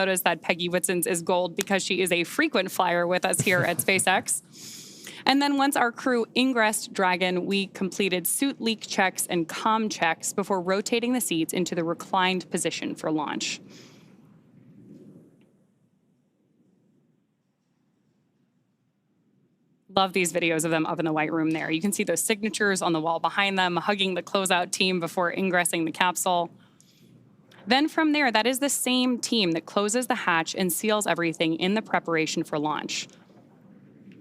Notice that Peggy Whitson's is gold because she is a frequent flyer with us here at SpaceX. And then once our crew ingressed Dragon, we completed suit leak checks and comm checks before rotating the seats into the reclined position for launch. Love these videos of them up in the White Room there. You can see those signatures on the wall behind them, hugging the closeout team before ingressing the capsule. Then from there, that is the same team that closes the hatch and seals everything in the preparation for launch.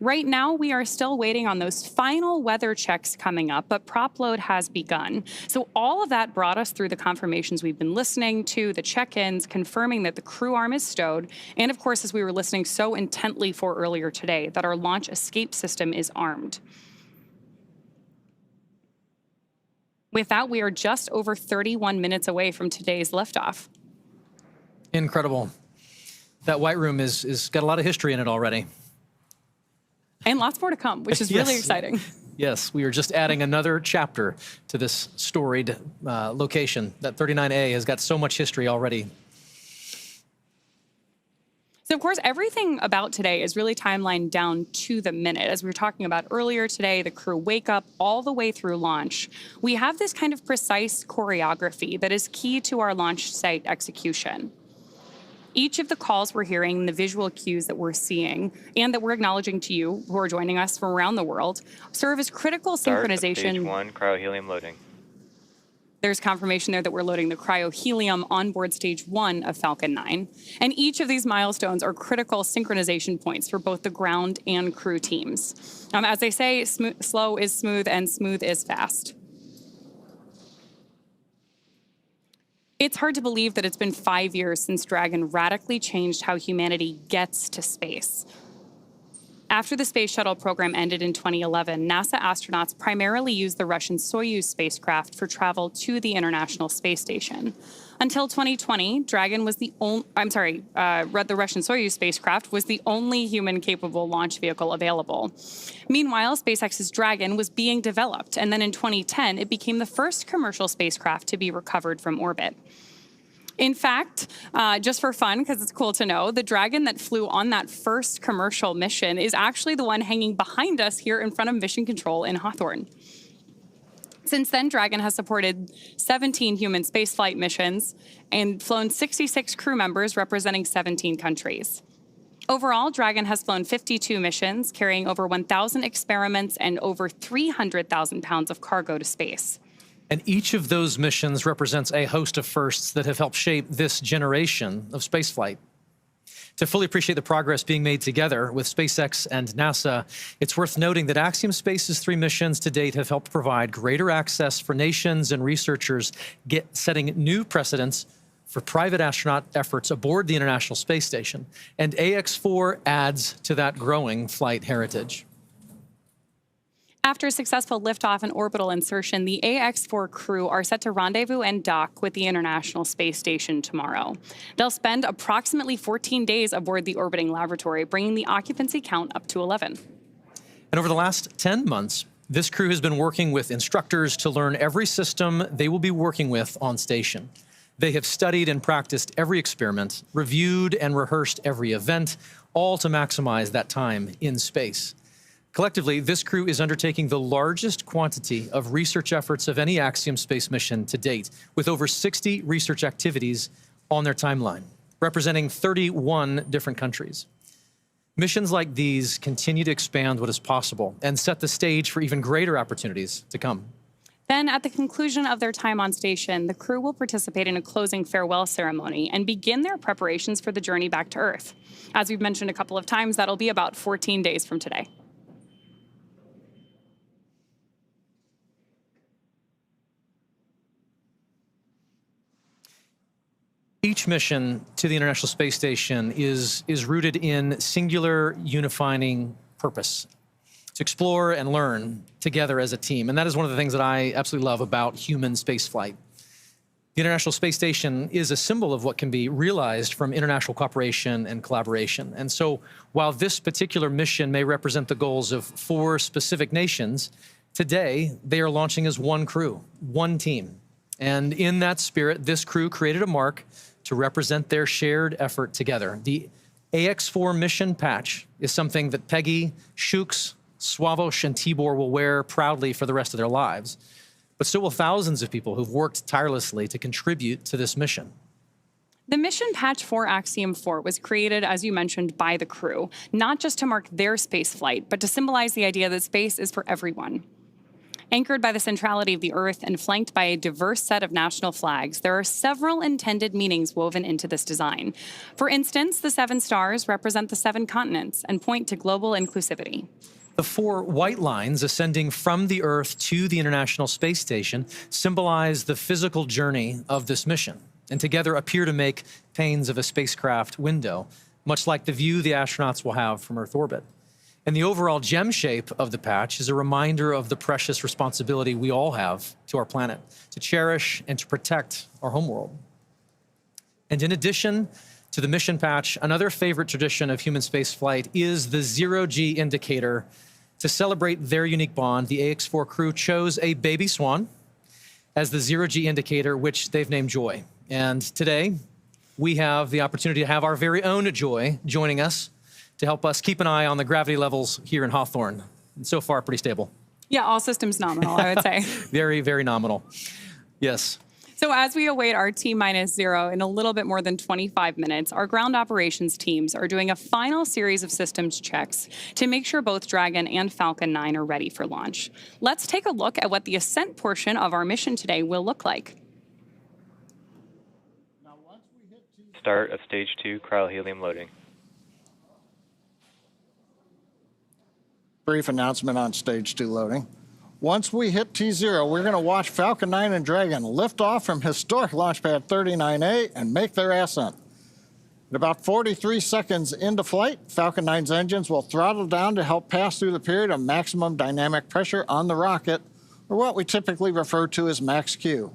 Right now, we are still waiting on those final weather checks coming up, but prop load has begun. So all of that brought us through the confirmations we've been listening to, the check-ins, confirming that the crew arm is stowed, and of course, as we were listening so intently for earlier today, that our launch escape system is armed. With that, we are just over 31 minutes away from today's liftoff. Incredible. That White Room is got a lot of history in it already. And lots more to come, which is really exciting. Yes, we are just adding another chapter to this storied location. That 39A has got so much history already. So, of course, everything about today is really timelined down to the minute. As we were talking about earlier today, the crew wake up all the way through launch. We have this kind of precise choreography that is key to our launch site execution. Each of the calls we're hearing, the visual cues that we're seeing, and that we're acknowledging to you who are joining us from around the world, serve as critical synchronization. Stage 1, cryohelium loading. There's confirmation there that we're loading the cryohelium on board stage 1 of Falcon 9. And each of these milestones are critical synchronization points for both the ground and crew teams. As they say, slow is smooth and smooth is fast. It's hard to believe that it's been 5 years since Dragon radically changed how humanity gets to space. After the Space Shuttle program ended in 2011, NASA astronauts primarily used the Russian Soyuz spacecraft for travel to the International Space Station. Until 2020, Dragon was the Russian Soyuz spacecraft was the only human-capable launch vehicle available. Meanwhile, SpaceX's Dragon was being developed, and then in 2010, it became the first commercial spacecraft to be recovered from orbit. In fact, just for fun, because it's cool to know, the Dragon that flew on that first commercial mission is actually the one hanging behind us here in front of Mission Control in Hawthorne. Since then, Dragon has supported 17 human spaceflight missions and flown 66 crew members representing 17 countries. Overall, Dragon has flown 52 missions, carrying over 1,000 experiments and over 300,000 pounds of cargo to space. And each of those missions represents a host of firsts that have helped shape this generation of spaceflight. To fully appreciate the progress being made together with SpaceX and NASA, it's worth noting that Axiom Space's 3 missions to date have helped provide greater access for nations and researchers, setting new precedents for private astronaut efforts aboard the International Space Station. And AX-4 adds to that growing flight heritage. After a successful liftoff and orbital insertion, the AX-4 crew are set to rendezvous and dock with the International Space Station tomorrow. They'll spend approximately 14 days aboard the orbiting laboratory, bringing the occupancy count up to 11. And over the last 10 months, this crew has been working with instructors to learn every system they will be working with on station. They have studied and practiced every experiment, reviewed and rehearsed every event, all to maximize that time in space. Collectively, this crew is undertaking the largest quantity of research efforts of any Axiom space mission to date, with over 60 research activities on their timeline, representing 31 different countries. Missions like these continue to expand what is possible and set the stage for even greater opportunities to come. Then, at the conclusion of their time on station, the crew will participate in a closing farewell ceremony and begin their preparations for the journey back to Earth. As we've mentioned a couple of times, that'll be about 14 days from today. Each mission to the International Space Station is rooted in singular unifying purpose, to explore and learn together as a team. And that is one of the things that I absolutely love about human spaceflight. The International Space Station is a symbol of what can be realized from international cooperation and collaboration. And so while this particular mission may represent the goals of 4 specific nations, today they are launching as one crew, one team. And in that spirit, this crew created a mark to represent their shared effort together. The AX-4 Mission patch is something that Peggy, Shooks, Swavush, and Tibor will wear proudly for the rest of their lives. But so will thousands of people who've worked tirelessly to contribute to this mission. The mission patch for Axiom-4 was created, as you mentioned, by the crew, not just to mark their space flight, but to symbolize the idea that space is for everyone. Anchored by the centrality of the Earth and flanked by a diverse set of national flags, there are several intended meanings woven into this design. For instance, the 7 stars represent the 7 continents and point to global inclusivity. The 4 white lines ascending from the Earth to the International Space Station symbolize the physical journey of this mission, and together appear to make panes of a spacecraft window, much like the view the astronauts will have from Earth orbit. And the overall gem shape of the patch is a reminder of the precious responsibility we all have to our planet, to cherish and to protect our homeworld. And in addition to the mission patch, another favorite tradition of human spaceflight is the zero-G indicator. To celebrate their unique bond, the AX-4 crew chose a baby swan as the zero-G indicator, which they've named Joy. And today, we have the opportunity to have our very own Joy joining us to help us keep an eye on the gravity levels here in Hawthorne. And so far, pretty stable. Yeah, all systems nominal, I would say. Very, very nominal. Yes. So as we await our T-0 in a little bit more than 25 minutes, our ground operations teams are doing a final series of systems checks to make sure both Dragon and Falcon 9 are ready for launch. Let's take a look at what the ascent portion of our mission today will look like. Start of Stage 2 cryohelium loading. Brief announcement on Stage 2 loading. Once we hit T0, we're going to watch Falcon 9 and Dragon lift off from historic launch pad 39A and make their ascent. At about 43 seconds into flight, Falcon 9's engines will throttle down to help pass through the period of maximum dynamic pressure on the rocket, or what we typically refer to as max Q.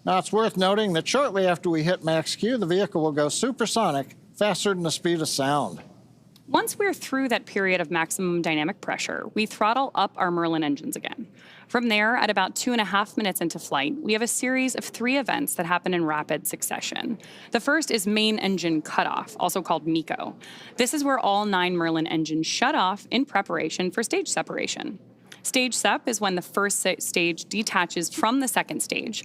Now, it's worth noting that shortly after we hit max Q, the vehicle will go supersonic, faster than the speed of sound. Once we're through that period of maximum dynamic pressure, we throttle up our Merlin engines again. From there, at about 2.5 minutes into flight, we have a series of 3 events that happen in rapid succession. The first is main engine cutoff, also called MECO. This is where all 9 Merlin engines shut off in preparation for stage separation. Stage sep is when the first stage detaches from the second stage,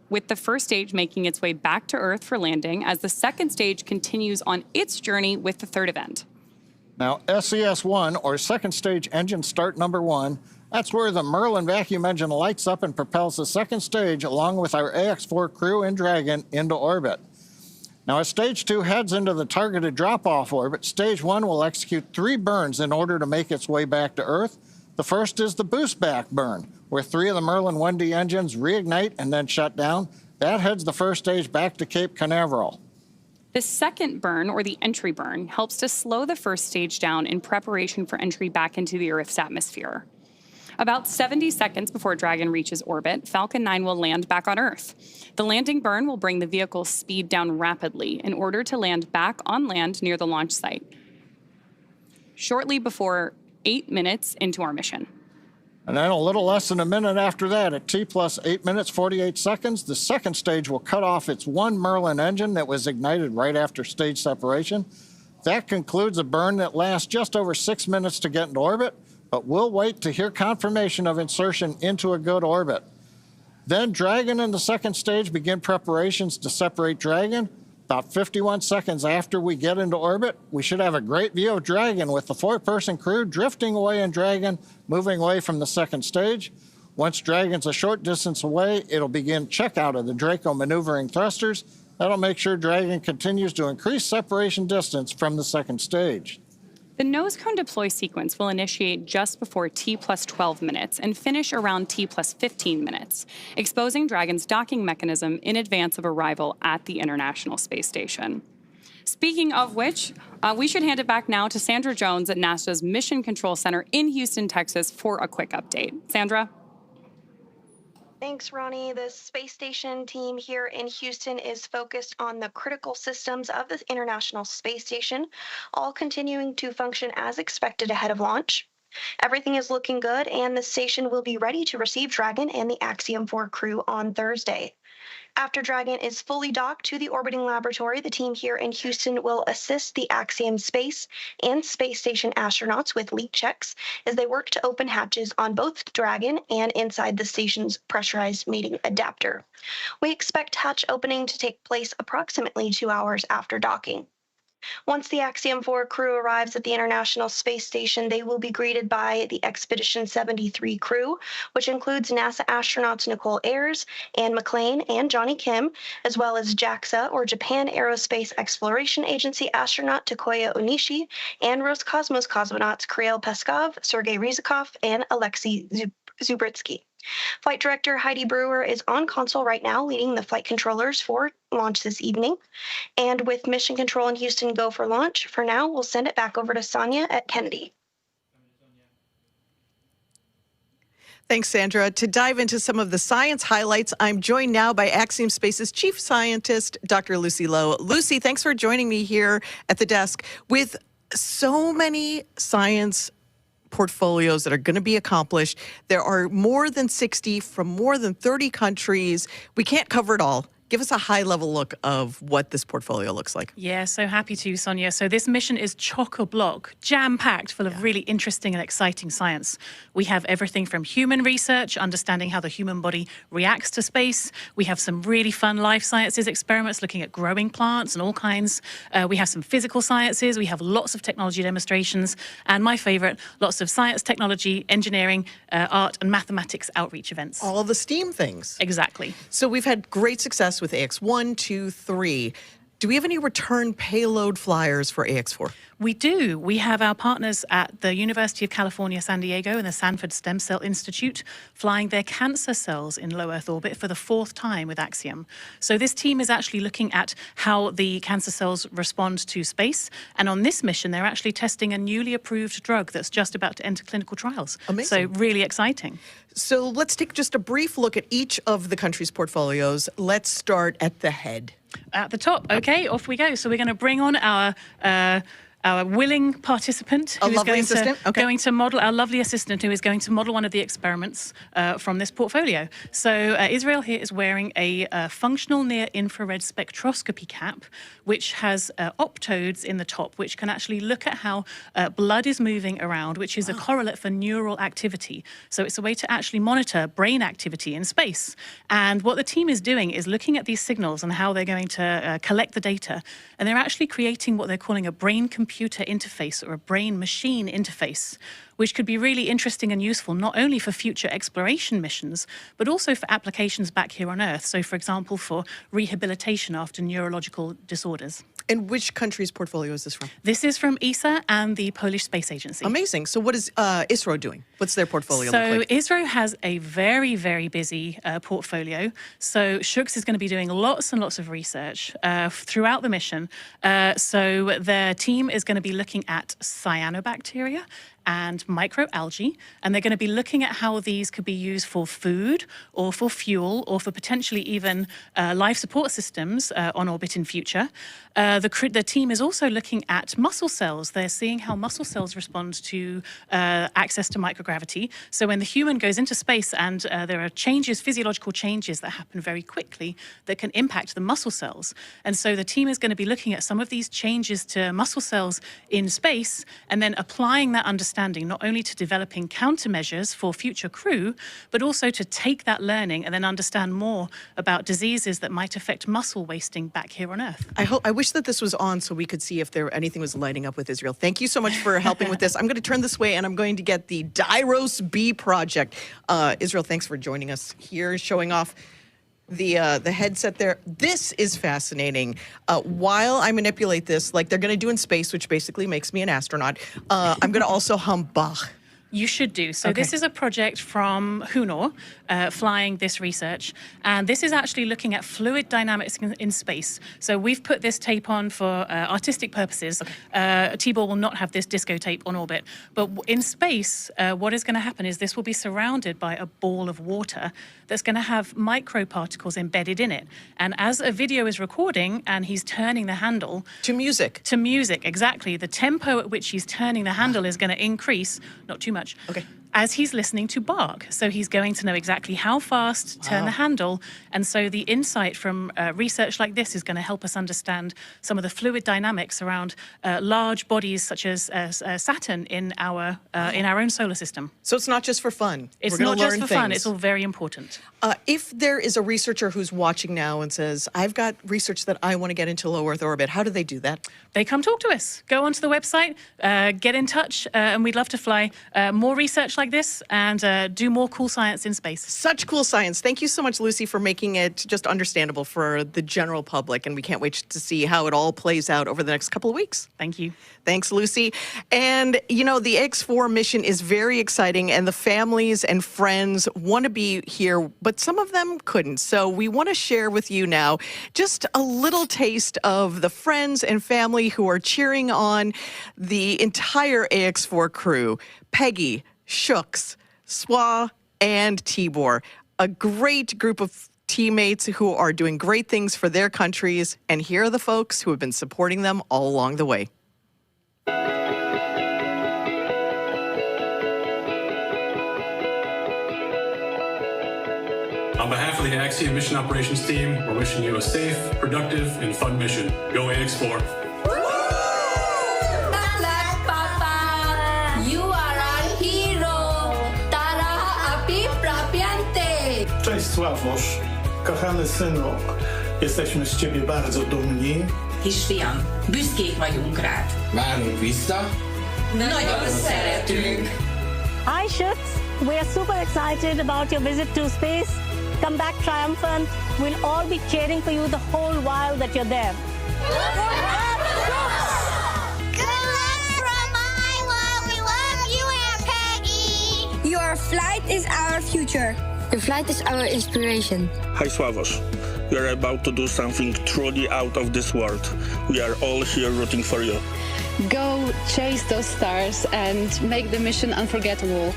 with the first stage making its way back to Earth for landing as the second stage continues on its journey with the third event. Now, SES-1, or second stage engine start number 1, that's where the Merlin vacuum engine lights up and propels the second stage along with our AX-4 crew and Dragon into orbit. Now, as Stage 2 heads into the targeted drop-off orbit, Stage 1 will execute 3 burns in order to make its way back to Earth. The first is the boost back burn, where 3 of the Merlin 1D engines reignite and then shut down. That heads the first stage back to Cape Canaveral. The second burn, or the entry burn, helps to slow the first stage down in preparation for entry back into the Earth's atmosphere. About 70 seconds before Dragon reaches orbit, Falcon 9 will land back on Earth. The landing burn will bring the vehicle's speed down rapidly in order to land back on land near the launch site, shortly before 8 minutes into our mission. And then a little less than a minute after that, at T plus 8 minutes, 48 seconds, the second stage will cut off its 1 Merlin engine that was ignited right after stage separation. That concludes a burn that lasts just over 6 minutes to get into orbit, but we'll wait to hear confirmation of insertion into a good orbit. Then Dragon and the second stage begin preparations to separate Dragon. About 51 seconds after we get into orbit, we should have a great view of Dragon with the 4-person crew drifting away in Dragon, moving away from the second stage. Once Dragon's a short distance away, it'll begin checkout of the Draco maneuvering thrusters. That'll make sure Dragon continues to increase separation distance from the second stage. The nose cone deploy sequence will initiate just before T plus 12 minutes and finish around T plus 15 minutes, exposing Dragon's docking mechanism in advance of arrival at the International Space Station. Speaking of which, we should hand it back now to Sandra Jones at NASA's Mission Control Center in Houston, Texas, for a quick update. Sandra? Thanks, Ronnie. The space station team here in Houston is focused on the critical systems of the International Space Station, all continuing to function as expected ahead of launch. Everything is looking good, and the station will be ready to receive Dragon and the Axiom-4 crew on Thursday. After Dragon is fully docked to the orbiting laboratory, the team here in Houston will assist the Axiom space and space station astronauts with leak checks as they work to open hatches on both Dragon and inside the station's pressurized mating adapter. We expect hatch opening to take place approximately 2 hours after docking. Once the Axiom-4 crew arrives at the International Space Station, they will be greeted by the Expedition 73 crew, which includes NASA astronauts Nicole Ayers, Anne McClain, and Johnny Kim, as well as JAXA, or Japan Aerospace Exploration Agency astronaut Takoya Onishi, and Roscosmos cosmonauts Kirill Peskov, Sergei Ryzhikov, and Alexei Zubritsky. Flight Director Heidi Brewer is on console right now, leading the flight controllers for launch this evening. And with Mission Control in Houston go for launch, for now, we'll send it back over to Sonia at Kennedy. Thanks, Sandra. To dive into some of the science highlights, I'm joined now by Axiom Space's Chief Scientist, Dr. Lucy Lowe. Lucy, thanks for joining me here at the desk. With so many science portfolios that are going to be accomplished, there are more than 60 from more than 30 countries. We can't cover it all. Give us a high-level look of what this portfolio looks like. Yeah, so happy to, Sonia. So this mission is chock-a-block, jam-packed full of really interesting and exciting science. We have everything from human research, understanding how the human body reacts to space. We have some really fun life sciences experiments looking at growing plants and all kinds. We have some physical sciences. We have lots of technology demonstrations. And my favorite, lots of science, technology, engineering, art, and mathematics outreach events. All the STEAM things. Exactly. So we've had great success with AX1, 2, 3. Do we have any return payload flyers for AX4? We do. We have our partners at the University of California, San Diego and the Sanford Stem Cell Institute flying their cancer cells in low Earth orbit for the 4th time with Axiom. So this team is actually looking at how the cancer cells respond to space. And on this mission, they're actually testing a newly approved drug that's just about to enter clinical trials. Amazing. So really exciting. So let's take just a brief look at each of the country's portfolios. Let's start at the head. At the top. Okay, off we go. So we're going to bring on our willing participant who is going to model, our lovely assistant who is going to model one of the experiments from this portfolio. So Israel here is wearing a functional near-infrared spectroscopy cap, which has optodes in the top, which can actually look at how blood is moving around, which is a correlate for neural activity. So it's a way to actually monitor brain activity in space. And what the team is doing is looking at these signals and how they're going to collect the data. And they're actually creating what they're calling a brain-computer interface or a brain-machine interface, which could be really interesting and useful not only for future exploration missions, but also for applications back here on Earth. So, for example, for rehabilitation after neurological disorders. And which country's portfolio is this from? This is from ESA and the Polish Space Agency. Amazing. So what is ISRO doing? What's their portfolio so look like? ISRO has a very, very busy portfolio. So Shuks is going to be doing lots and lots of research throughout the mission. So their team is going to be looking at cyanobacteria and microalgae, and they're going to be looking at how these could be used for food or for fuel or for potentially even life support systems on orbit in future. The team is also looking at muscle cells. They're seeing how muscle cells respond to access to microgravity. So when the human goes into space and there are changes, physiological changes that happen very quickly that can impact the muscle cells. And so the team is going to be looking at some of these changes to muscle cells in space and then applying that understanding not only to developing countermeasures for future crew, but also to take that learning and then understand more about diseases that might affect muscle wasting back here on Earth. I wish that this was on so we could see if anything was lighting up with Israel. Thank you so much for helping with this. I'm going to turn this way and I'm going to get the Dyros B project. Israel, thanks for joining us here, showing off the headset there. This is fascinating. While I manipulate this, like they're going to do in space, which basically makes me an astronaut, I'm going to also hum Bach. You should do. So this is a project from Hunor flying this research. And this is actually looking at fluid dynamics in space. So we've put this tape on for artistic purposes. Tibor will not have this disco tape on orbit. But in space, what is going to happen is this will be surrounded by a ball of water that's going to have microparticles embedded in it. And as a video is recording and he's turning the handle... To music. To music, exactly. The tempo at which he's turning the handle is going to increase, not too much. Okay. as he's listening to bark. So he's going to know exactly how fast to turn the handle. And so the insight from research like this is going to help us understand some of the fluid dynamics around large bodies such as Saturn in our own solar system. So it's not just for fun. It's We're not gonna just learn for fun, things. it's all very important. If there is a researcher who's watching now and says, I've got research that I want to get into low Earth orbit, how do they do that? They come talk to us. Go onto the website, get in touch, and we'd love to fly more research like this and do more cool science in space. Such cool science. Thank you so much, Lucy, for making it just understandable for the general public. And we can't wait to see how it all plays out over the next couple of weeks. Thank you. Thanks, Lucy. And, you know, the X4 mission is very exciting, and the families and friends want to be here, but some of them couldn't. So we want to share with you now just a little taste of the friends and family who are cheering on the entire AX4 crew. Peggy, Shooks, Swa, and Tibor. A great group of teammates who are doing great things for their countries. And here are the folks who have been supporting them all along the way. On behalf of the Axiom Mission Operations team, we're wishing you a safe, productive, and fun mission. Go AX4. Papa, you are our hero. Tara api prapiante. Cześć Sławosz, kochany synu, jesteśmy z ciebie bardzo dumni. Kisfiam, büszkék vagyunk rád. Várunk vissza. Nagyon szeretünk. Hi, Shooks. We are super excited about your visit to space. Come back triumphant. We'll all be cheering for you the whole while that you're there. Good luck from Iowa. We love you, Aunt Peggy. Your flight is our future. Your flight is our inspiration. Hi, Sławos. We are about to do something truly out of this world. We are all here rooting for you. Go chase those stars and make the mission unforgettable.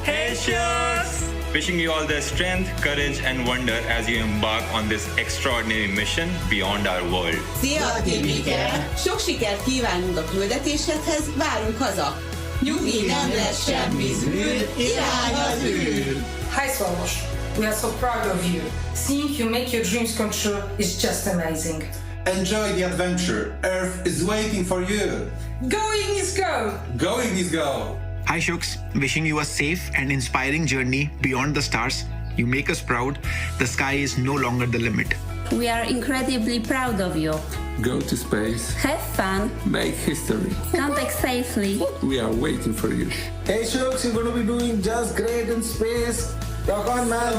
Hey, Shooks! Wishing you all the strength, courage, and wonder as you embark on this extraordinary mission beyond our world. Szia, Tibike! Sok sikert kívánunk a küldetéshez, várunk haza! Nyugi, nem lesz semmi zűr, irány az űr! Hi, Swarosh. We are so proud of you. Seeing you make your dreams come true is just amazing. Enjoy the adventure. Earth is waiting for you. Going is go. Going is go. Hi, Shooks. Wishing you a safe and inspiring journey beyond the stars. You make us proud. The sky is no longer the limit. We are incredibly proud of you. Go to space. Have fun. Make history. Come back safely. We are waiting for you. Hey, Shooks, you're going to be doing just great in space. Rock on, man.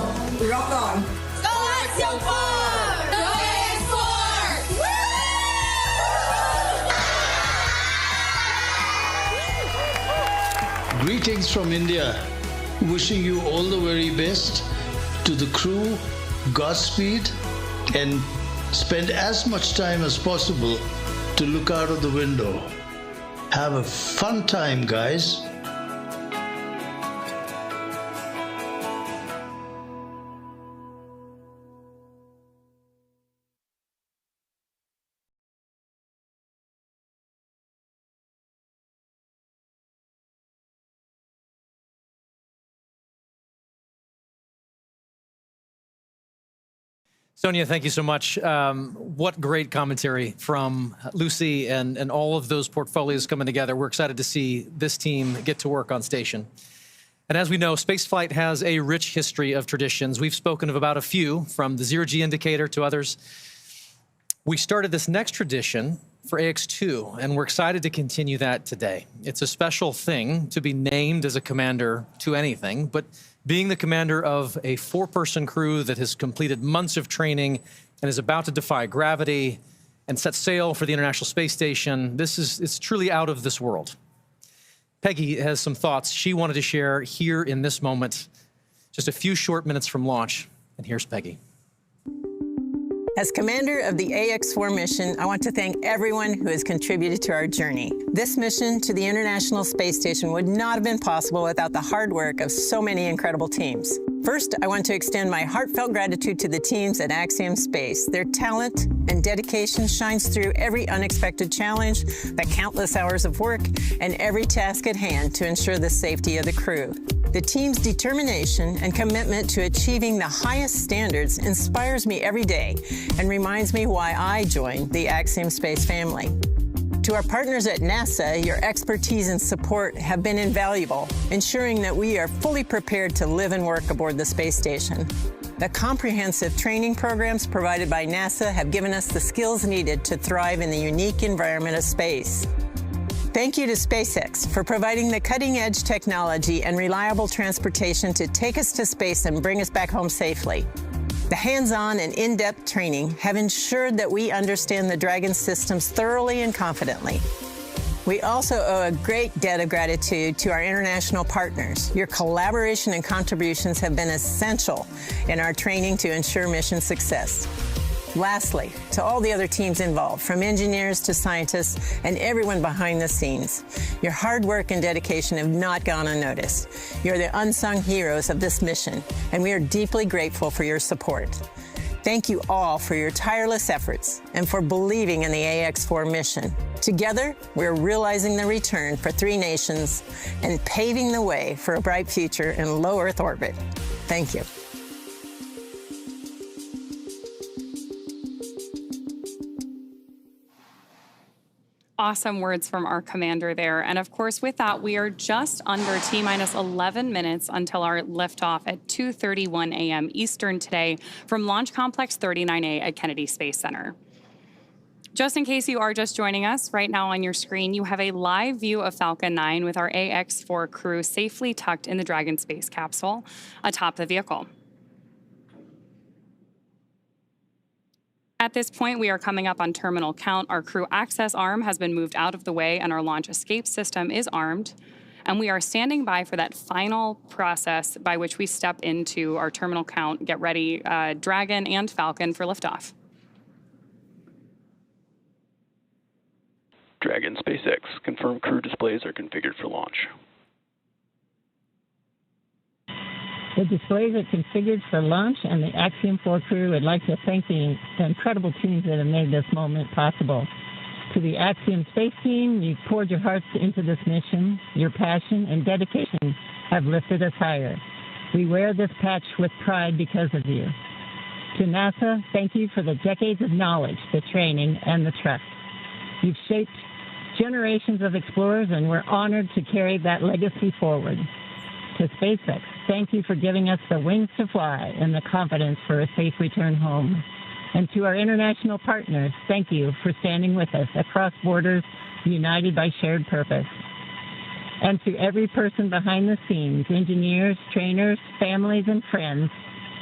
Rock on! Go Axiom-4! Go AX4! Greetings from India. Wishing you all the very best. To the crew, Godspeed, and spend as much time as possible to look out of the window. Have a fun time, guys. Sonia, thank you so much. What great commentary from Lucy and all of those portfolios coming together. We're excited to see this team get to work on station. And as we know, spaceflight has a rich history of traditions. We've spoken of about a few, from the zero-G indicator to others. We started this next tradition for AX2, and we're excited to continue that today. It's a special thing to be named as a commander to anything, but being the commander of a 4-person crew that has completed months of training and is about to defy gravity and set sail for the International Space Station, it's truly out of this world. Peggy has some thoughts she wanted to share here in this moment, just a few short minutes from launch. And here's Peggy. As commander of the AX-4 mission, I want to thank everyone who has contributed to our journey. This mission to the International Space Station would not have been possible without the hard work of so many incredible teams. First, I want to extend my heartfelt gratitude to the teams at Axiom Space. Their talent and dedication shines through every unexpected challenge, the countless hours of work, and every task at hand to ensure the safety of the crew. The team's determination and commitment to achieving the highest standards inspires me every day and reminds me why I joined the Axiom Space family. To our partners at NASA, your expertise and support have been invaluable, ensuring that we are fully prepared to live and work aboard the space station. The comprehensive training programs provided by NASA have given us the skills needed to thrive in the unique environment of space. Thank you to SpaceX for providing the cutting-edge technology and reliable transportation to take us to space and bring us back home safely. The hands-on and in-depth training have ensured that we understand the Dragon systems thoroughly and confidently. We also owe a great debt of gratitude to our international partners. Your collaboration and contributions have been essential in our training to ensure mission success. Lastly, to all the other teams involved, from engineers to scientists and everyone behind the scenes, your hard work and dedication have not gone unnoticed. You're the unsung heroes of this mission, and we are deeply grateful for your support. Thank you all for your tireless efforts and for believing in the AX-4 mission. Together, we're realizing the return for 3 nations and paving the way for a bright future in low Earth orbit. Thank you. Awesome words from our commander there. And of course, with that, we are just under T-minus 11 minutes until our liftoff at 2:31 a.m. Eastern today from Launch Complex 39A at Kennedy Space Center. Just in case you are just joining us, right now on your screen, you have a live view of Falcon 9 with our AX-4 crew safely tucked in the Dragon space capsule atop the vehicle. At this point, we are coming up on terminal count. Our crew access arm has been moved out of the way and our launch escape system is armed. And we are standing by for that final process by which we step into our terminal count, get ready, Dragon and Falcon for liftoff. Dragon SpaceX, confirmed crew displays are configured for launch. The displays are configured for launch, and the Axiom-4 crew would like to thank the incredible teams that have made this moment possible. To the Axiom Space team, you've poured your hearts into this mission. Your passion and dedication have lifted us higher. We wear this patch with pride because of you. To NASA, thank you for the decades of knowledge, the training, and the trust. You've shaped generations of explorers, and we're honored to carry that legacy forward. To SpaceX, thank you for giving us the wings to fly and the confidence for a safe return home. And to our international partners, thank you for standing with us across borders, united by shared purpose. And to every person behind the scenes, engineers, trainers, families, and friends,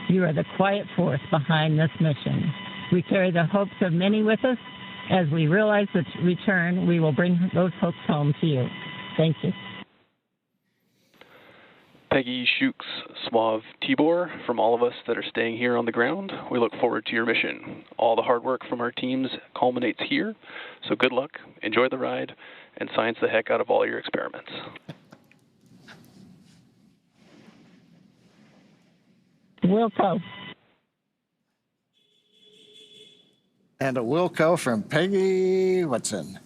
you are the quiet force behind this mission. We carry the hopes of many with us. As we realize the return, we will bring those hopes home to you. Thank you. Peggy, Shooks, Swav, Tibor, from all of us that are staying here on the ground, we look forward to your mission. All the hard work from our teams culminates here, so good luck, enjoy the ride, and science the heck out of all your experiments. Wilco. And a Wilco from Peggy Whitson.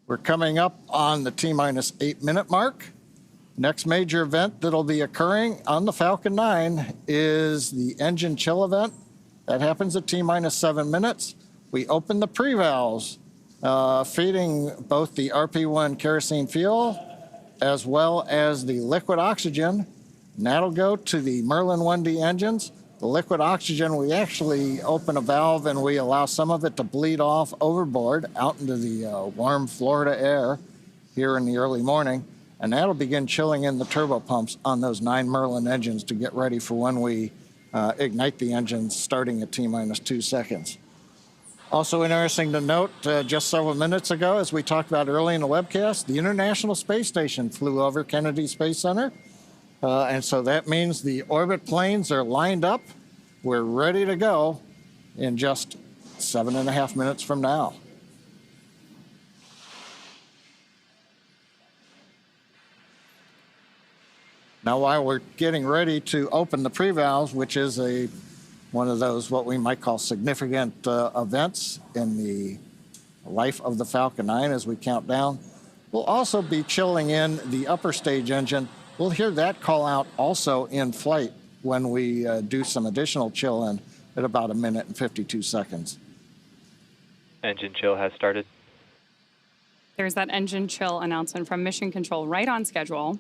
We're coming up on the T-minus 8-minute mark. Next major event that'll be occurring on the Falcon 9 is the engine chill event. That happens at T-minus 7 minutes. We open the pre-valves, feeding both the RP-1 kerosene fuel as well as the liquid oxygen. And that'll go to the Merlin 1D engines. The liquid oxygen, we actually open a valve and we allow some of it to bleed off overboard out into the warm Florida air here in the early morning. And that'll begin chilling in the turbo pumps on those 9 Merlin engines to get ready for when we ignite the engines starting at T-minus 2 seconds. Also interesting to note, just several minutes ago, as we talked about early in the webcast, the International Space Station flew over Kennedy Space Center. And so that means the orbit planes are lined up. we're ready to go in just 7.5 minutes from now. Now, while we're getting ready to open the pre-valves, which is one of those what we might call significant events in the life of the Falcon 9 as we count down, we'll also be chilling in the upper stage engine. We'll hear that call out also in flight when we do some additional chill in at about 1 minute and 52 seconds. Engine chill has started. There's that engine chill announcement from Mission Control, right on schedule.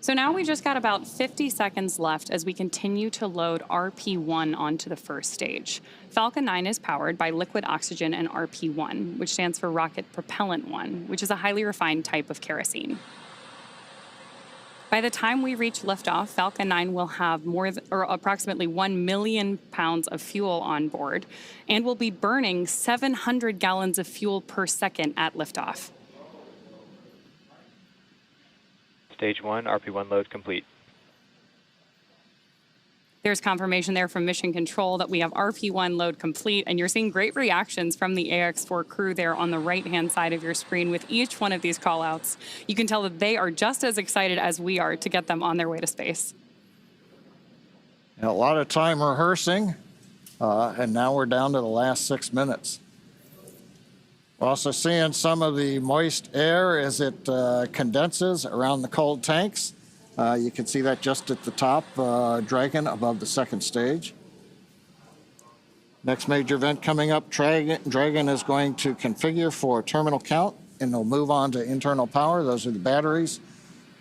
So now we just got about 50 seconds left as we continue to load RP1 onto the first stage. Falcon 9 is powered by liquid oxygen and RP1, which stands for Rocket Propellant 1, which is a highly refined type of kerosene. By the time we reach liftoff, Falcon 9 will have approximately 1 million pounds of fuel on board and will be burning 700 gallons of fuel per second at liftoff. Stage 1, RP1 load complete. There's confirmation there from Mission Control that we have RP1 load complete, and you're seeing great reactions from the AX4 crew there on the right-hand side of your screen with each one of these call-outs. You can tell that they are just as excited as we are to get them on their way to space. A lot of time rehearsing, and now we're down to the last 6 minutes. We're also seeing some of the moist air as it condenses around the cold tanks. You can see that just at the top, Dragon above the second stage. Next major event coming up, Dragon is going to configure for terminal count, and they'll move on to internal power. Those are the batteries.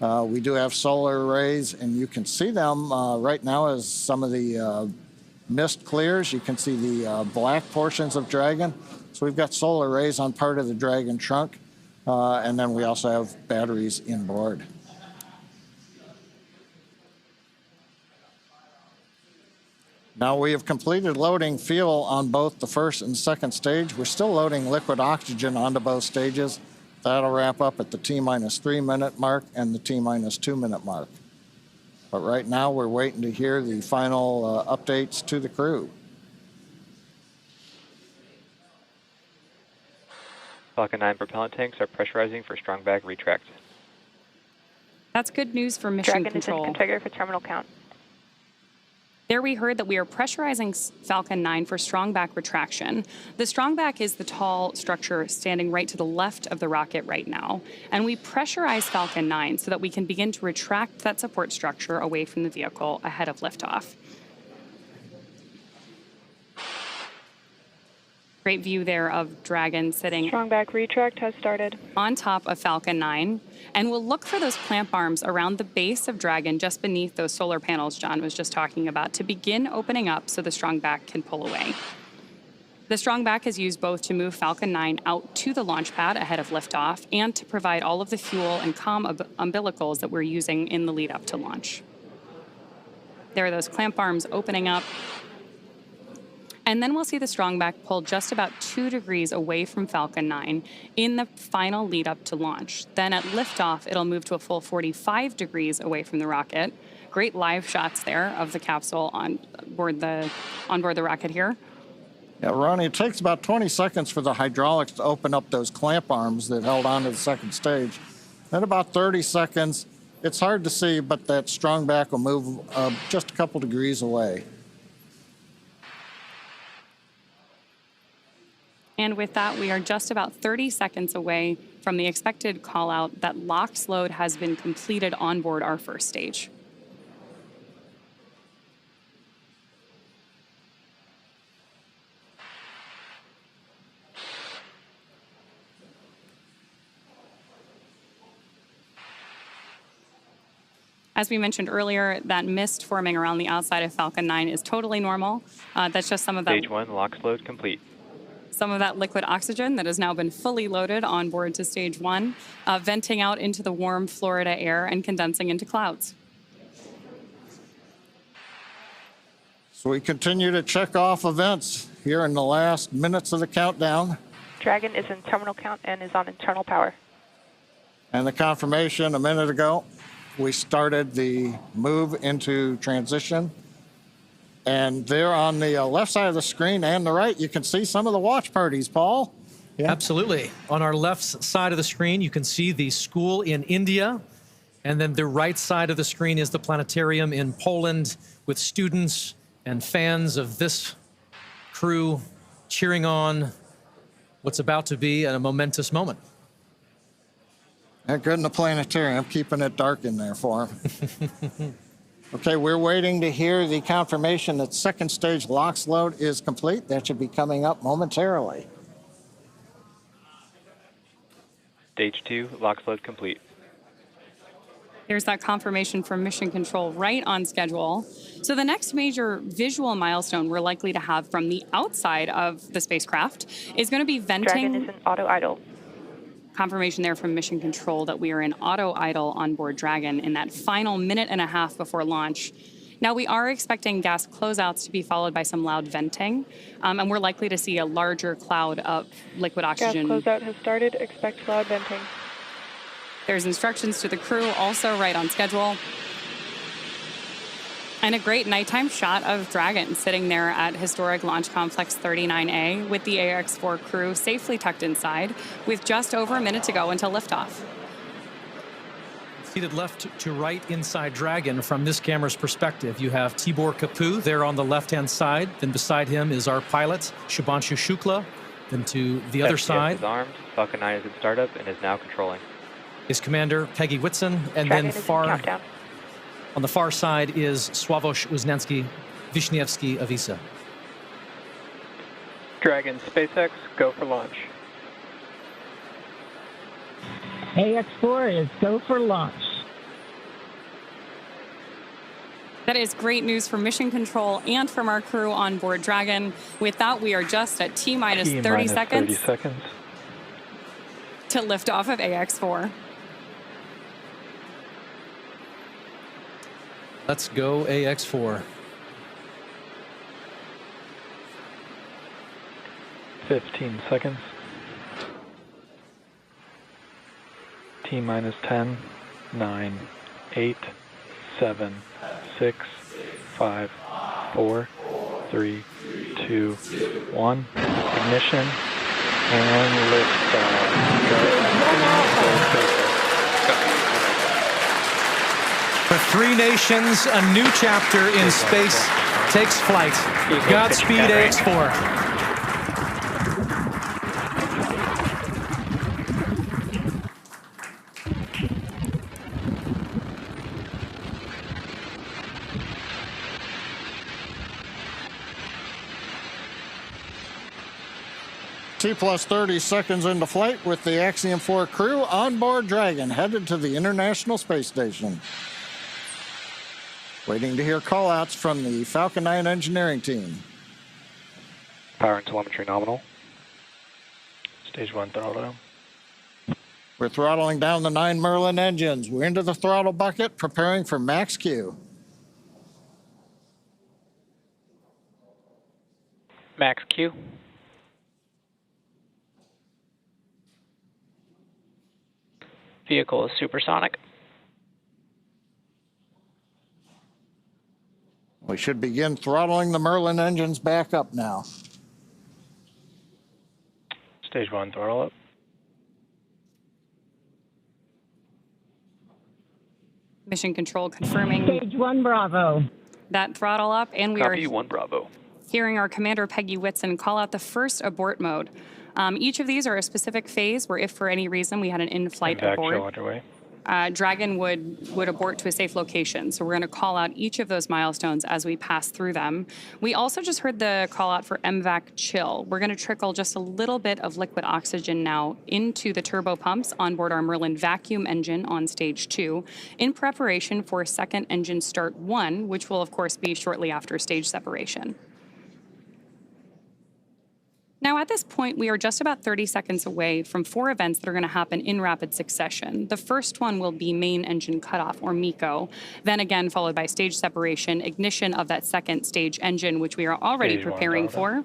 We do have solar arrays, and you can see them right now as some of the mist clears. You can see the black portions of Dragon. So we've got solar arrays on part of the Dragon trunk, and then we also have batteries inboard. Now we have completed loading fuel on both the first and second stage. We're still loading liquid oxygen onto both stages. That'll wrap up at the T-3 minute mark and the T-2 minute mark. But right now we're waiting to hear the final updates to the crew. Falcon 9 propellant tanks are pressurizing for strong back retract. That's good news for Mission Control. Dragon is in configure for terminal count. There we heard that we are pressurizing Falcon 9 for strong back retraction. The strong back is the tall structure standing right to the left of the rocket right now. And we pressurize Falcon 9 so that we can begin to retract that support structure away from the vehicle ahead of liftoff. Great view there of Dragon sitting Strong back retract has started on top of Falcon 9. And we'll look for those clamp arms around the base of Dragon just beneath those solar panels John was just talking about to begin opening up so the strong back can pull away. The strong back is used both to move Falcon 9 out to the launch pad ahead of liftoff and to provide all of the fuel and comm umbilicals that we're using in the lead up to launch. There are those clamp arms opening up. And then we'll see the strong back pull just about 2 degrees away from Falcon 9 in the final lead up to launch. Then at liftoff, it'll move to a full 45 degrees away from the rocket. Great live shots there of the capsule on board the rocket here. Yeah, Ronnie, it takes about 20 seconds for the hydraulics to open up those clamp arms that held on to the second stage. Then about 30 seconds, it's hard to see, but that strong back will move just a couple degrees away. And with that, we are just about 30 seconds away from the expected call out that LOX load has been completed on board our first stage. As we mentioned earlier, that mist forming around the outside of Falcon 9 is totally normal. That's just some of that. Stage 1, LOX load complete. Some of that liquid oxygen that has now been fully loaded on board to stage 1, venting out into the warm Florida air and condensing into clouds. So we continue to check off events here in the last minutes of the countdown. Dragon is in terminal count and is on internal power. And the confirmation a minute ago, we started the move into transition. And there on the left side of the screen and the right, you can see some of the watch parties, Paul. Yeah. Absolutely. On our left side of the screen, you can see the school in India. And then the right side of the screen is the planetarium in Poland with students and fans of this crew cheering on what's about to be a momentous moment. They're good in the planetarium, keeping it dark in there for them. Okay, we're waiting to hear the confirmation that second stage LOX load is complete. That should be coming up momentarily. Stage 2, LOX load complete. There's that confirmation from Mission Control right on schedule. So the next major visual milestone we're likely to have from the outside of the spacecraft is going to be venting. Dragon is in auto idle. Confirmation there from Mission Control that we are in auto idle on board Dragon in that final minute and a half before launch. Now, we are expecting gas closeouts to be followed by some loud venting, and we're likely to see a larger cloud of liquid oxygen. Gas closeout has started. Expect loud venting. There's instructions to the crew, also right on schedule. And a great nighttime shot of Dragon sitting there at historic Launch Complex 39A with the AX-4 crew safely tucked inside with just over a minute to go until liftoff. Seated left to right inside Dragon from this camera's perspective, you have Tibor Kapu there on the left-hand side. Then beside him is our pilot, Shubhanshu Shukla. Then to the other side is armed. Falcon 9 is in startup and is now controlling. Is Commander Peggy Whitson, and Dragon then on the far side is Sławosz Wisniewski of ESA. Dragon, SpaceX, go for launch. AX-4 is go for launch. That is great news for Mission Control and from our crew on board Dragon. With that, we are just at T-minus 30 seconds to lift off of AX-4. Let's go AX-4. 15 seconds. T-minus 10, 9, 8, 7, 6, 5, 4, 3, 2, 1. Ignition and liftoff. For three nations, a new chapter in space takes flight. Godspeed, AX-4. T plus 30 seconds into flight with the Axiom-4 crew on board Dragon, headed to the International Space Station. Waiting to hear call-outs from the Falcon 9 engineering team. Power and telemetry nominal. Stage 1 throttle. We're throttling down the 9 Merlin engines. We're into the throttle bucket, preparing for max Q. Max Q. Vehicle is supersonic. We should begin throttling the Merlin engines back up now. Stage 1 throttle up. Mission Control confirming Stage 1 Bravo. that throttle up, and we Copy are 1 Bravo. hearing our Commander Peggy Whitson call out the first abort mode. Each of these are a specific phase where if for any reason we had an in-flight Impact abort, show underway. Dragon would abort to a safe location. So we're going to call out each of those milestones as we pass through them. We also just heard the call out for MVAC chill. We're going to trickle just a little bit of liquid oxygen now into the turbo pumps on board our Merlin vacuum engine on stage 2 in preparation for second engine start 1, which will of course be shortly after stage separation. Now, at this point, we are just about 30 seconds away from 4 events that are going to happen in rapid succession. The first one will be main engine cutoff, or MECO, then again followed by stage separation, ignition of that second stage engine, which we are already preparing for,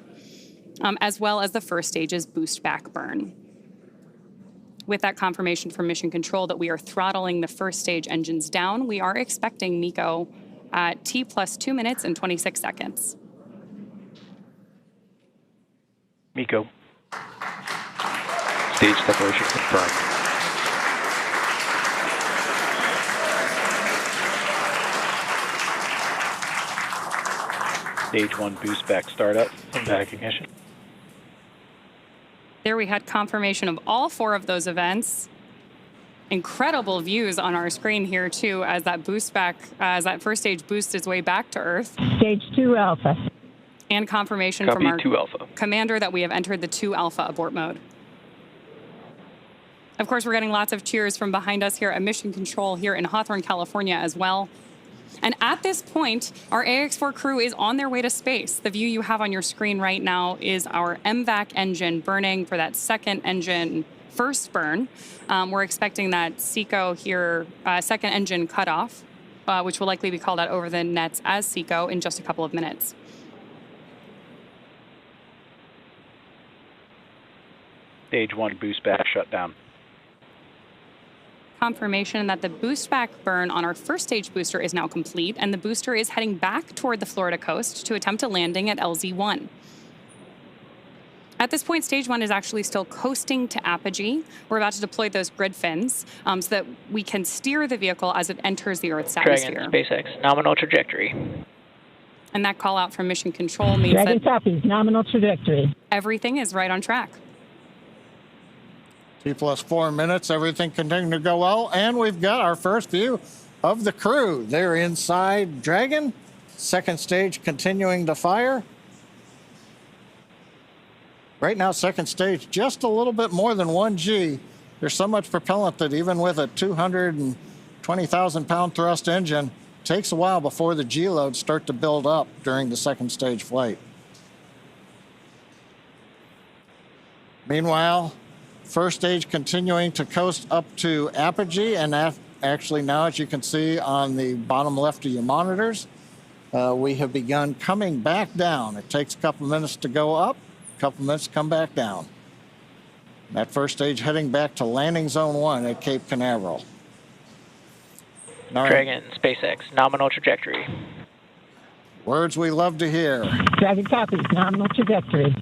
as well as the first stage's boost back burn. With that confirmation from Mission Control that we are throttling the first stage engines down, we are expecting MECO at T plus 2 minutes and 26 seconds. MECO. Stage separation confirmed. Stage 1 boost back startup and back ignition. There we had confirmation of all 4 of those events. Incredible views on our screen here too as that first stage boosts its way back to Earth. Stage 2 Alpha. And confirmation Copy from our 2 Alpha. commander that we have entered the 2 Alpha abort mode. Of course, we're getting lots of cheers from behind us here at Mission Control here in Hawthorne, California as well. And at this point, our AX-4 crew is on their way to space. The view you have on your screen right now is our MVAC engine burning for that second engine first burn. We're expecting that SECO here, second engine cutoff, which will likely be called out over the nets as SECO in just a couple of minutes. Stage 1 boost back shut down. Confirmation that the boost back burn on our first stage booster is now complete, and the booster is heading back toward the Florida coast to attempt a landing at LZ-1. At this point, stage 1 is actually still coasting to apogee. We're about to deploy those grid fins so that we can steer the vehicle as it enters the Earth's atmosphere. Dragon, SpaceX, nominal trajectory. And that call out from Mission Control means Dragon that copies, nominal trajectory. everything is right on track. T plus 4 minutes, everything continuing to go well, and we've got our first view of the crew. They're inside Dragon, second stage continuing to fire. Right now, second stage, just a little bit more than 1 G. There's so much propellant that even with a 220,000-pound thrust engine, it takes a while before the G loads start to build up during the second stage flight. Meanwhile, first stage continuing to coast up to apogee, and actually now, as you can see on the bottom left of your monitors, we have begun coming back down. It takes a couple minutes to go up, a couple minutes to come back down. That first stage heading back to landing zone 1 at Cape Canaveral. Dragon, SpaceX, nominal trajectory. Words we love to hear. Dragon copies, nominal trajectory.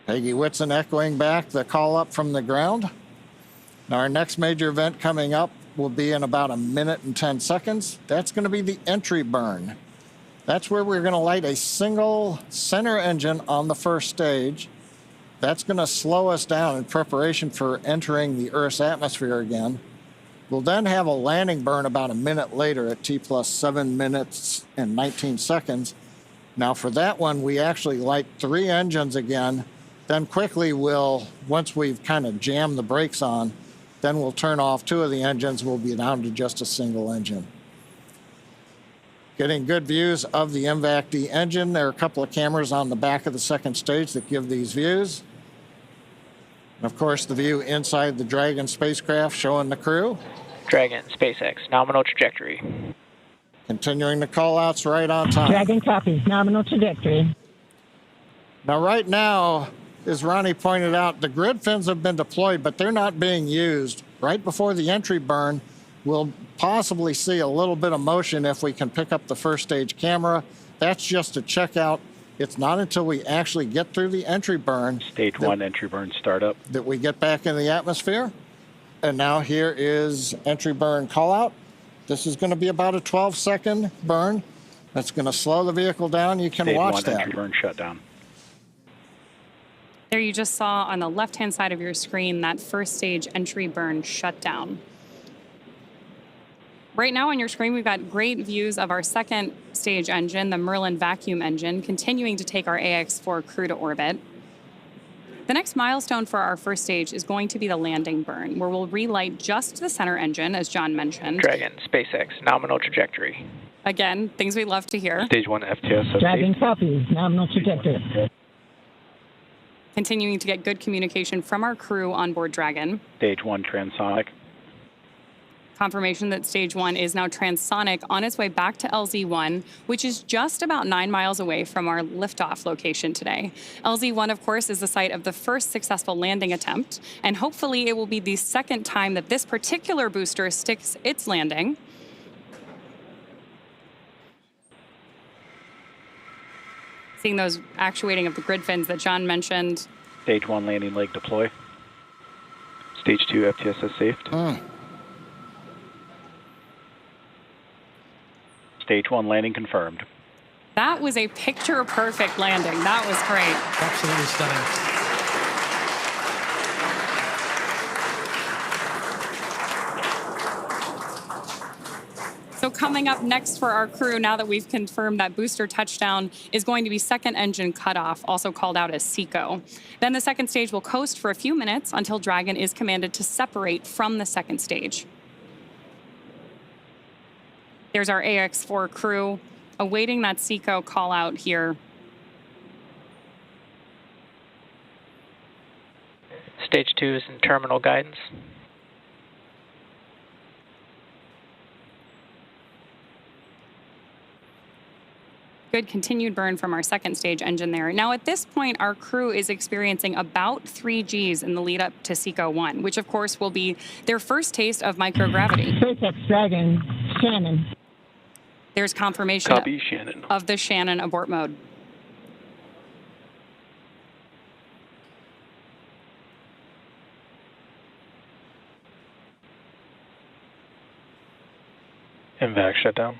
Peggy Whitson echoing back the call up from the ground. Now our next major event coming up will be in about 1 minute and 10 seconds. That's going to be the entry burn. That's where we're going to light a single center engine on the first stage. That's going to slow us down in preparation for entering the Earth's atmosphere again. We'll then have a landing burn about 1 minute later at T plus 7 minutes and 19 seconds. Now for that one, we actually light 3 engines again. Then quickly once we've kind of jammed the brakes on, then we'll turn off 2 of the engines. We'll be down to just a single engine. Getting good views of the MVAC-D engine. There are a couple of cameras on the back of the second stage that give these views. And of course, the view inside the Dragon spacecraft showing the crew. Dragon, SpaceX, nominal trajectory. Continuing the call-outs right on time. Dragon copies, nominal trajectory. Now, right now, as Ronnie pointed out, the grid fins have been deployed, but they're not being used. Right before the entry burn, we'll possibly see a little bit of motion if we can pick up the first stage camera. That's just to check out. It's not until we actually get through the entry burn. Stage 1 entry burn startup. That we get back in the atmosphere. And now here is entry burn call out. This is going to be about a 12-second burn. That's going to slow the vehicle down. You can Stage watch 1 that. entry burn shutdown. There you just saw on the left-hand side of your screen that first stage entry burn shutdown. Right now on your screen, we've got great views of our second stage engine, the Merlin vacuum engine, continuing to take our AX-4 crew to orbit. The next milestone for our first stage is going to be the landing burn, where we'll relight just the center engine, as John mentioned. Dragon, SpaceX, nominal trajectory. Again, things we love to hear. Stage 1 FTS. Dragon copies, nominal trajectory. Continuing to get good communication from our crew on board Dragon. Stage 1 transonic. Confirmation that stage 1 is now transonic on its way back to LZ-1, which is just about 9 miles away from our liftoff location today. LZ-1, of course, is the site of the first successful landing attempt, and hopefully it will be the second time that this particular booster sticks its landing. Seeing those actuating of the grid fins that John mentioned. Stage 1 landing leg deploy. Stage 2 FTSS safed. Stage 1 landing confirmed. That was a picture-perfect landing. That was great. Absolutely stunning. So coming up next for our crew, now that we've confirmed that booster touchdown, is going to be second engine cutoff, also called out as SECO. Then the second stage will coast for a few minutes until Dragon is commanded to separate from the second stage. There's our AX4 crew awaiting that SECO call out here. Stage 2 is in terminal guidance. Good continued burn from our second stage engine there. Now at this point, our crew is experiencing about 3 Gs in the lead up to SECO 1, which of course will be their first taste of microgravity. SpaceX Dragon, Shannon. There's confirmation Copy, Shannon. of the Shannon abort mode. MVAC shutdown.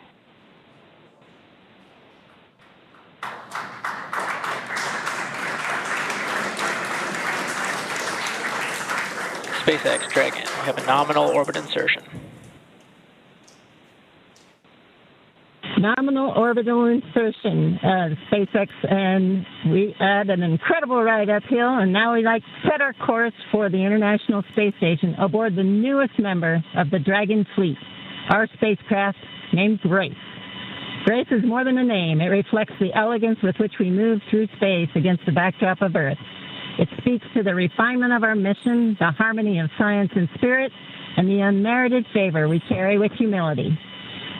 SpaceX Dragon, we have a nominal orbit insertion. Nominal orbital insertion, SpaceX, and we had an incredible ride uphill, and now we like to set our course for the International Space Station aboard the newest member of the Dragon fleet, our spacecraft named Grace. Grace is more than a name. It reflects the elegance with which we move through space against the backdrop of Earth. It speaks to the refinement of our mission, the harmony of science and spirit, and the unmerited favor we carry with humility.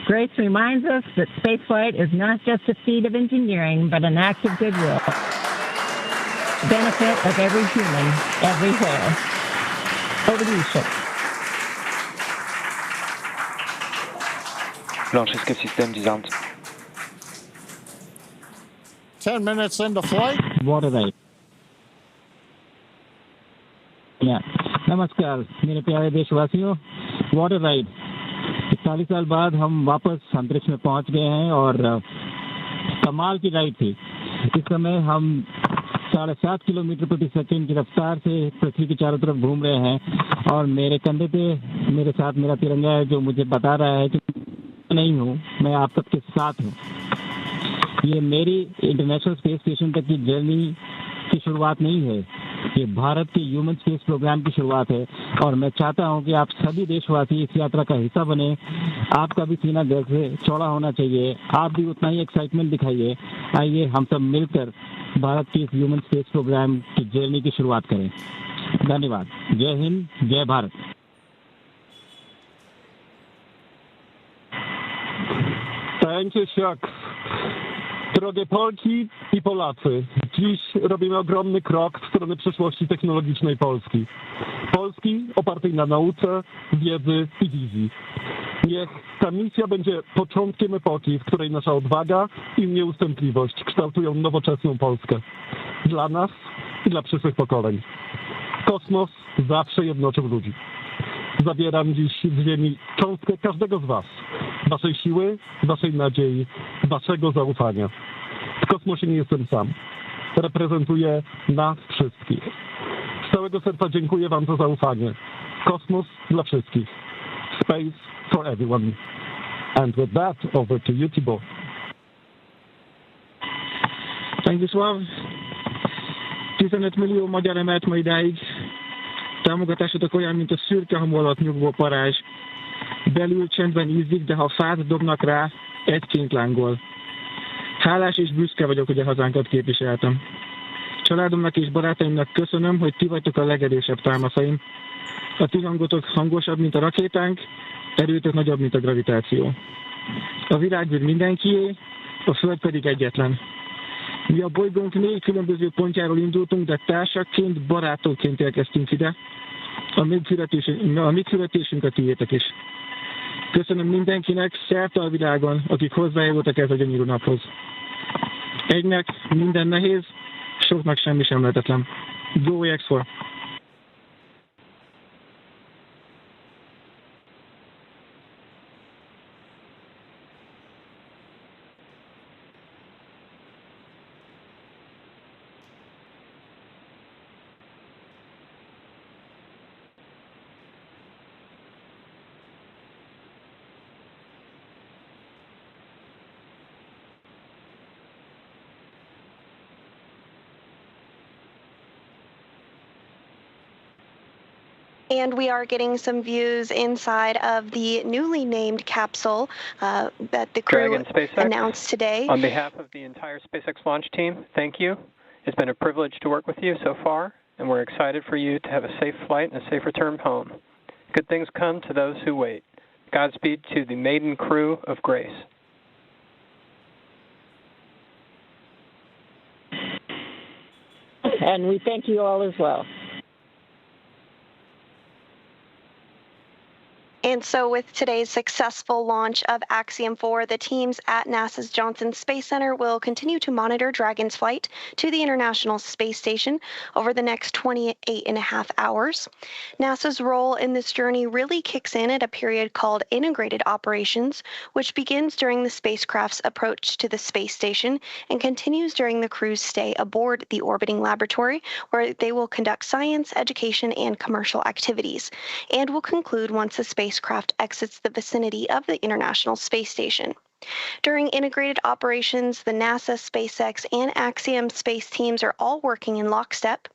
Grace reminds us that spaceflight is not just a feat of engineering, but an act of goodwill. Benefit of every human, everywhere. Over to you, Ship. Launch escape system disarmed. 10 minutes into flight. Water ride. नमस्कार मेरे प्यारे देशवासियों, water ride 40 साल बाद हम वापस अंतरिक्ष में पहुंच गए हैं और कमाल की राइड थी। इस समय हम 7.5 किलोमीटर प्रति सेकंड की रफ्तार से पृथ्वी के चारों तरफ घूम रहे हैं और मेरे कंधे पे मेरे साथ मेरा तिरंगा है जो मुझे बता रहा है कि नहीं हूँ, मैं आप सबके साथ हूँ। ये मेरी इंटरनेशनल स्पेस स्टेशन तक की जर्नी की शुरुआत नहीं है, ये भारत के ह्यूमन स्पेस प्रोग्राम की शुरुआत है और मैं चाहता हूं कि आप सभी देशवासी इस यात्रा का हिस्सा बने। आपका भी सीना गर्व से चौड़ा होना चाहिए, आप भी उतना ही एक्साइटमेंट दिखाइए। आइए हम सब मिलकर भारत के इस ह्यूमन स्पेस प्रोग्राम की जर्नी की शुरुआत करें। धन्यवाद। जय हिंद, जय Bharat. Thank you, Chuck. Drogie Polki i Polacy, dziś robimy ogromny krok w stronę przyszłości technologicznej Polski. Polski opartej na nauce, wiedzy i wizji. Niech ta misja będzie początkiem epoki, w której nasza odwaga i nieustępliwość kształtują nowoczesną Polskę. Dla nas i dla przyszłych pokoleń. Kosmos zawsze jednoczył ludzi. Zabieram dziś z Ziemi cząstkę każdego z was. Waszej siły, waszej nadziei, waszego zaufania. W kosmosie nie jestem sam. Reprezentuję nas wszystkich. Z całego serca dziękuję wam za zaufanie. Kosmos dla wszystkich. Space for everyone. And with that, over to you, Thibault. Thank you, Sław. 15 millió magyar emelt ma idáig. Támogatásod olyan, mint a szürke hamu alatt nyugvó parázs. Belül csendben ízik, de ha fát dobnak rá, egyként lángol. Hálás és büszke vagyok, hogy a hazánkat képviseltem. Családomnak és barátaimnak köszönöm, hogy ti vagytok a legerősebb támaszaim. A ti hangotok hangosabb, mint a rakétánk, erőtök nagyobb, mint a gravitáció. A világűr mindenkié, a Föld pedig egyetlen. Mi a bolygónk 4 különböző pontjáról indultunk, de társakként, barátokként érkeztünk ide. A mi születésünk a tiétek is. Köszönöm mindenkinek szerte a világon, akik hozzájárultak ez a gyönyörű naphoz. Egynek minden nehéz, soknak semmi sem lehetetlen. Go AX4. And we are getting some views inside of the newly named capsule that the crew Dragon SpaceX, announced today. On behalf of the entire SpaceX launch team, thank you. It's been a privilege to work with you so far, and we're excited for you to have a safe flight and a safe return home. Good things come to those who wait. Godspeed to the maiden crew of Grace. And we thank you all as well. And so with today's successful launch of Axiom-4, the teams at NASA's Johnson Space Center will continue to monitor Dragon's flight to the International Space Station over the next 28.5 hours. NASA's role in this journey really kicks in at a period called integrated operations, which begins during the spacecraft's approach to the space station and continues during the crew's stay aboard the orbiting laboratory, where they will conduct science, education, and commercial activities, and will conclude once the spacecraft exits the vicinity of the International Space Station. During integrated operations, the NASA, SpaceX, and Axiom space teams are all working in lockstep.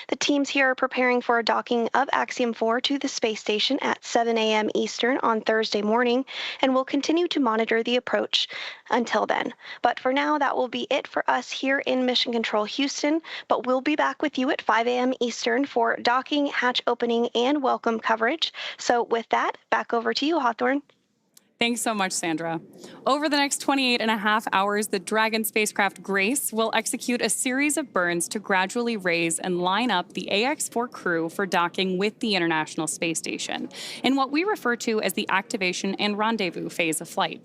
The teams here are preparing for a docking of Axiom-4 to the space station at 7 a.m. Eastern on Thursday morning, and will continue to monitor the approach until then. But for now, that will be it for us here in Mission Control Houston, but we'll be back with you at 5 a.m. Eastern for docking, hatch opening, and welcome coverage. So with that, back over to you, Hawthorne. Thanks so much, Sandra. Over the next 28.5 hours, the Dragon spacecraft Grace will execute a series of burns to gradually raise and line up the AX-4 crew for docking with the International Space Station in what we refer to as the activation and rendezvous phase of flight.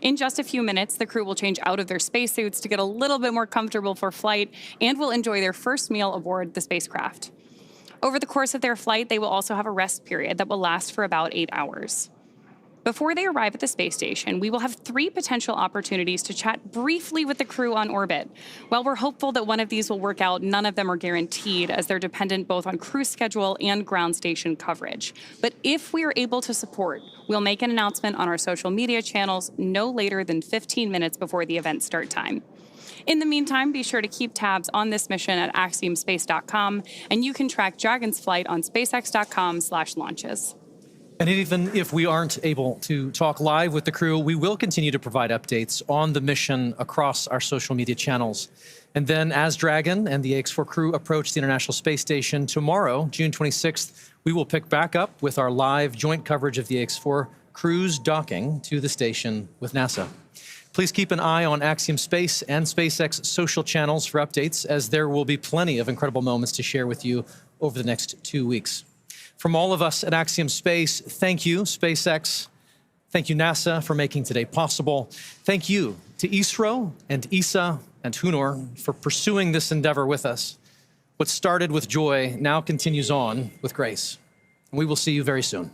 In just a few minutes, the crew will change out of their spacesuits to get a little bit more comfortable for flight and will enjoy their first meal aboard the spacecraft. Over the course of their flight, they will also have a rest period that will last for about 8 hours. Before they arrive at the space station, we will have 3 potential opportunities to chat briefly with the crew on orbit. While we're hopeful that one of these will work out, none of them are guaranteed, as they're dependent both on crew schedule and ground station coverage. But if we are able to support, we'll make an announcement on our social media channels no later than 15 minutes before the event start time. In the meantime, be sure to keep tabs on this mission at axiomspace.com, and you can track Dragon's flight on spacex.com/launches. And even if we aren't able to talk live with the crew, we will continue to provide updates on the mission across our social media channels. And then as Dragon and the AX-4 crew approach the International Space Station tomorrow, June 26th, we will pick back up with our live joint coverage of the AX-4 crew's docking to the station with NASA. Please keep an eye on Axiom Space and SpaceX social channels for updates, as there will be plenty of incredible moments to share with you over the next 2 weeks. From all of us at Axiom Space, thank you, SpaceX. Thank you, NASA, for making today possible. Thank you to ISRO and ESA and Hunor for pursuing this endeavor with us. What started with joy now continues on with grace. And we will see you very soon.